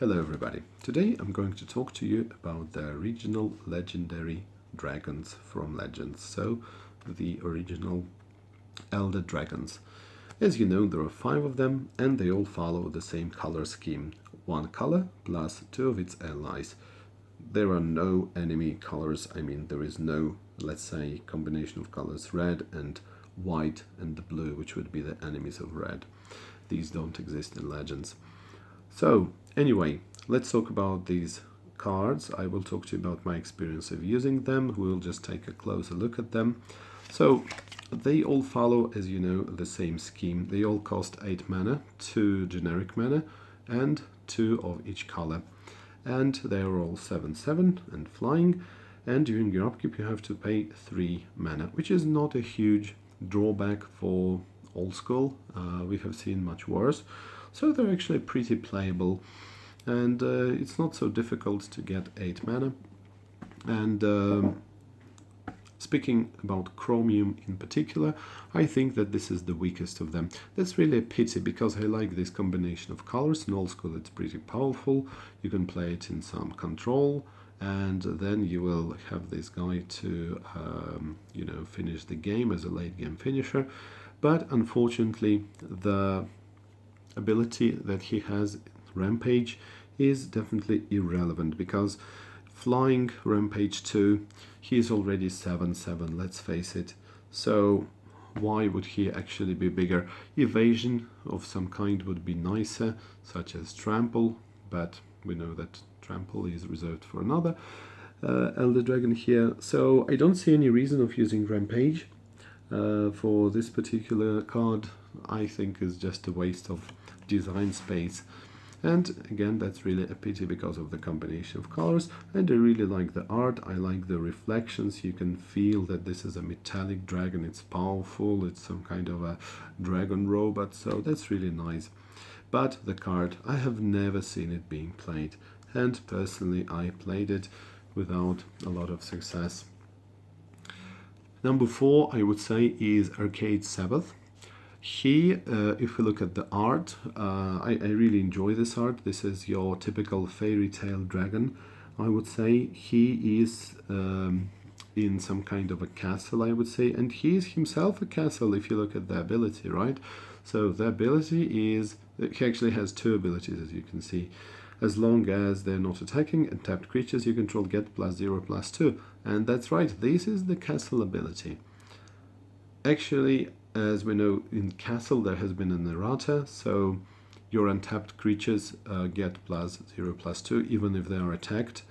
Hello everybody. Today I'm going to talk to you about the original legendary dragons from Legends. So the original Elder Dragons. As you know, there are 5 of them and they all follow the same color scheme. 1 color plus 2 of its allies. There are no enemy colors. I mean, there is no, let's say, combination of colors red and white and blue, which would be the enemies of red. These don't exist in Legends. So anyway, let's talk about these cards. I will talk to you about my experience of using them. We'll just take a closer look at them. So they all follow, as you know, the same scheme. They all cost 8 mana, 2 generic mana, and 2 of each color. And they are all 7/7 and flying. And during your upkeep you have to pay 3 mana, which is not a huge drawback for old school. We have seen much worse. So they're actually pretty playable, and it's not so difficult to get 8 mana. And speaking about Chromium in particular, I think that this is the weakest of them. That's really a pity, because I like this combination of colors. In old school it's pretty powerful. You can play it in some control, and then you will have this guy to finish the game as a late game finisher. But unfortunately, the ability that he has, Rampage, is definitely irrelevant, because flying Rampage 2, he is already 7/7, let's face it. So why would he actually be bigger? Evasion of some kind would be nicer, such as Trample, but we know that Trample is reserved for another Elder Dragon here. So I don't see any reason of using Rampage for this particular card. I think is just a waste of design space, and again that's really a pity because of the combination of colors. And I really like the art. I like the reflections. You can feel that this is a metallic dragon. It's powerful. It's some kind of a dragon robot, so that's really nice. But the card, I have never seen it being played, and personally I played it without a lot of success. Number 4, I would say, is Arcade Sabbath. He, if we look at the art, I really enjoy this art. This is your typical fairy tale dragon. I would say he is in some kind of a castle, I would say, and he is himself a castle if you look at the ability, right? So the ability is, he actually has 2 abilities, as you can see. As long as they're not attacking, and tapped creatures you control get +0/+2. And that's right, this is the castle ability. Actually, as we know, in castle there has been an errata, so your untapped creatures get +0/+2 even if they are attacked,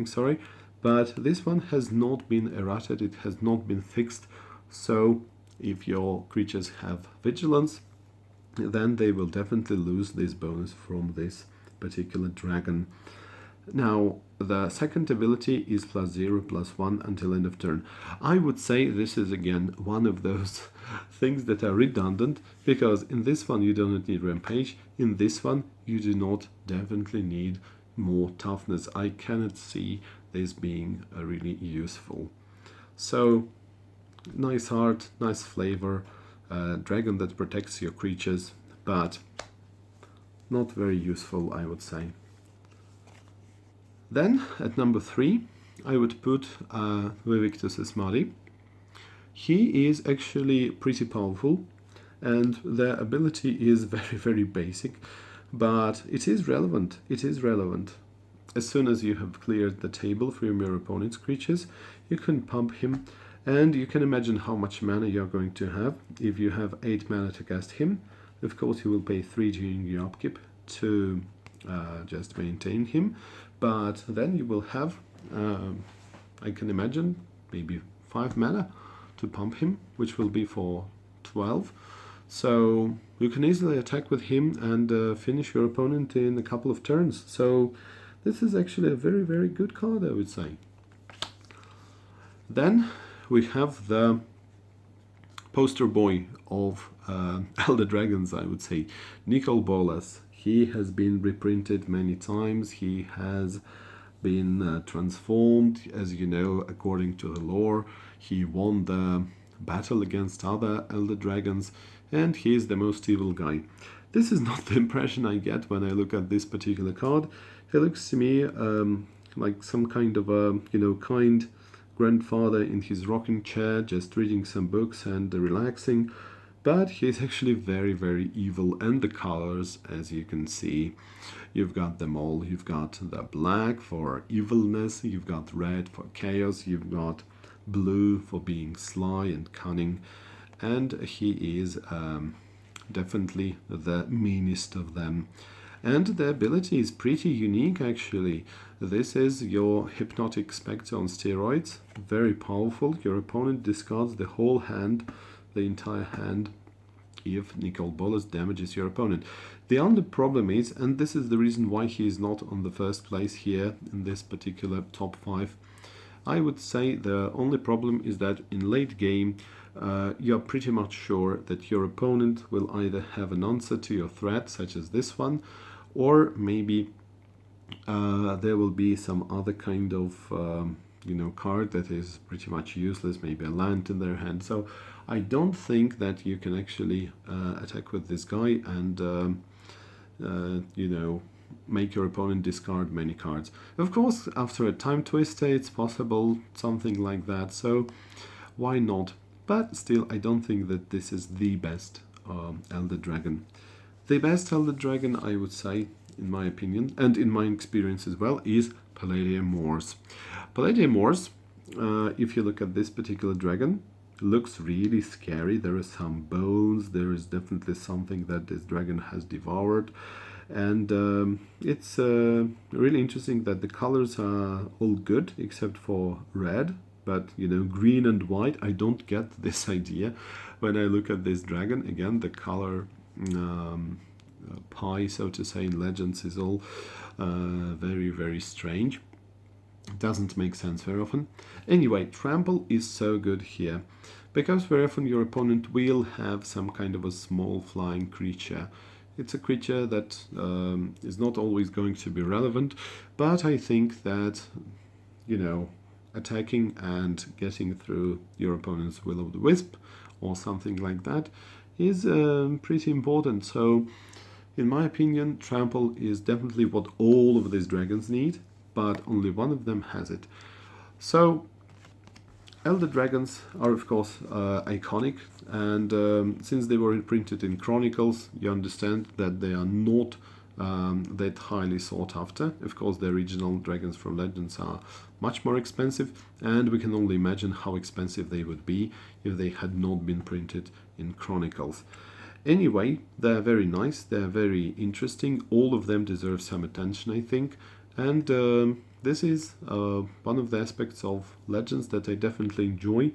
sorry. But this one has not been errated, it has not been fixed. So if your creatures have vigilance, then they will definitely lose this bonus from this particular dragon. Now, the second ability is +0/+1 until end of turn. I would say this is again one of those things that are redundant, because in this one you don't need Rampage, in this one you do not definitely need more toughness. I cannot see this being really useful. So, nice art, nice flavor, dragon that protects your creatures, but not very useful, I would say. Then, at number 3, I would put Vivictus Asmadi. He is actually pretty powerful, and the ability is very, very basic, but it is relevant. It is relevant. As soon as you have cleared the table from your opponent's creatures, you can pump him, and you can imagine how much mana you're going to have. If you have 8 mana to cast him, of course you will pay 3 during your upkeep to just maintain him, but then you will have, I can imagine, maybe 5 mana to pump him, which will be for 12. So you can easily attack with him and finish your opponent in a couple of turns. So this is actually a very, very good card, I would say. Then we have the poster boy of Elder Dragons, I would say, Nicol Bolas. He has been reprinted many times. He has been transformed, as you know, according to the lore. He won the battle against other Elder Dragons, and he is the most evil guy. This is not the impression I get when I look at this particular card. He looks to me like some kind of a, kind grandfather in his rocking chair, just reading some books and relaxing. But he's actually very, very evil, and the colors, as you can see, you've got them all. You've got the black for evilness, you've got red for chaos, you've got blue for being sly and cunning, and he is definitely the meanest of them. And the ability is pretty unique, actually. This is your Hypnotic Spectre on steroids. Very powerful. Your opponent discards the whole hand, the entire hand, if Nicol Bolas damages your opponent. The only problem is, and this is the reason why he is not on the first place here in this particular top 5, I would say the only problem is that in late game, you're pretty much sure that your opponent will either have an answer to your threat, such as this one, or maybe there will be some other kind of card that is pretty much useless, maybe a land in their hand. So I don't think that you can actually attack with this guy and make your opponent discard many cards. Of course, after a time twister, it's possible, something like that. So why not? But still, I don't think that this is the best Elder Dragon. The best Elder Dragon, I would say, in my opinion, and in my experience as well, is Palladium Morse. Palladium Morse, if you look at this particular dragon, looks really scary. There are some bones, there is definitely something that this dragon has devoured. And it's really interesting that the colors are all good except for red. But, green and white, I don't get this idea. When I look at this dragon, again, the color pie, so to say, in Legends is all very, very strange. It doesn't make sense very often. Anyway, Trample is so good here, because very often your opponent will have some kind of a small flying creature. It's a creature that is not always going to be relevant, but I think that, attacking and getting through your opponent's Will-o'-the-Wisp or something like that is pretty important. So in my opinion, Trample is definitely what all of these dragons need, but only one of them has it. So Elder Dragons are of course iconic, and since they were printed in Chronicles, you understand that they are not that highly sought after. Of course, the original dragons from Legends are much more expensive, and we can only imagine how expensive they would be if they had not been printed in Chronicles. Anyway, they're very nice, they're very interesting, all of them deserve some attention, I think, and this is one of the aspects of Legends that I definitely enjoy.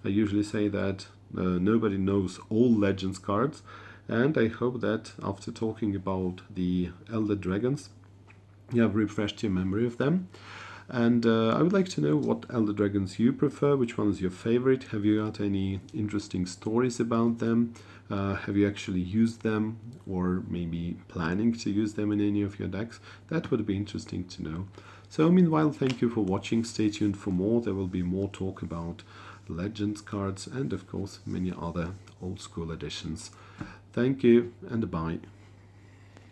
I usually say that nobody knows all Legends cards, and I hope that after talking about the Elder Dragons, you have refreshed your memory of them. And I would like to know what Elder Dragons you prefer, which one is your favorite, have you got any interesting stories about them, have you actually used them, or maybe planning to use them in any of your decks? That would be interesting to know. So meanwhile, thank you for watching, stay tuned for more, there will be more talk about Legends cards and of course many other old school editions. Thank you and bye.